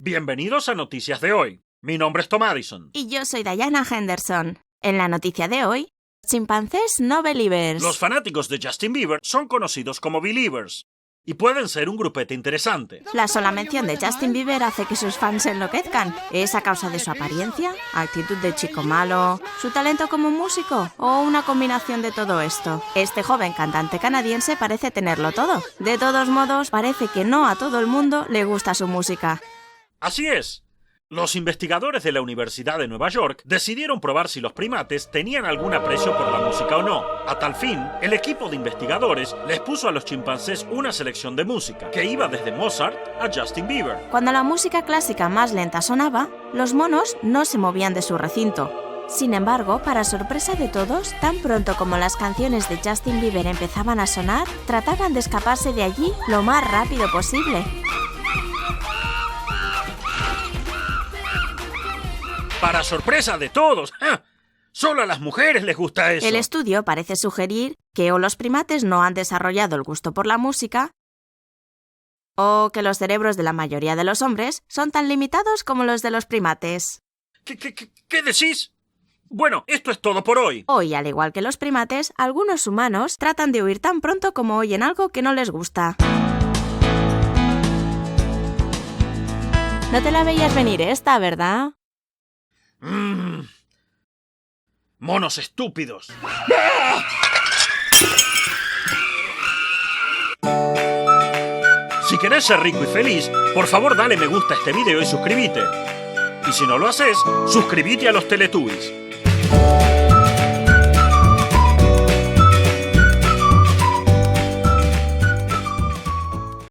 Bienvenidos a Noticias de hoy. Mi nombre es Tom Addison. Y yo soy Diana Henderson. En la noticia de hoy, chimpancés no believers. Los fanáticos de Justin Bieber son conocidos como believers y pueden ser un grupete interesante. La sola mención de Justin Bieber hace que sus fans se enloquezcan. ¿Es a causa de su apariencia, actitud de chico malo, su talento como músico o una combinación de todo esto? Este joven cantante canadiense parece tenerlo todo. De todos modos, parece que no a todo el mundo le gusta su música. Así es. Los investigadores de la Universidad de Nueva York decidieron probar si los primates tenían algún aprecio por la música o no. A tal fin, el equipo de investigadores les puso a los chimpancés una selección de música, que iba desde Mozart a Justin Bieber. Cuando la música clásica más lenta sonaba, los monos no se movían de su recinto. Sin embargo, para sorpresa de todos, tan pronto como las canciones de Justin Bieber empezaban a sonar, trataban de escaparse de allí lo más rápido posible. ¡Para sorpresa de todos! ¡Ja! Solo a las mujeres les gusta eso. El estudio parece sugerir que o los primates no han desarrollado el gusto por la música, o que los cerebros de la mayoría de los hombres son tan limitados como los de los primates. ¿Qué decís? Bueno, esto es todo por hoy. Hoy, al igual que los primates, algunos humanos tratan de huir tan pronto como oyen algo que no les gusta. No te la veías venir esta, ¿verdad? Monos estúpidos. Si querés ser rico y feliz, por favor dale me gusta a este video y suscríbete. Y si no lo haces, suscríbete a los Teletubbies.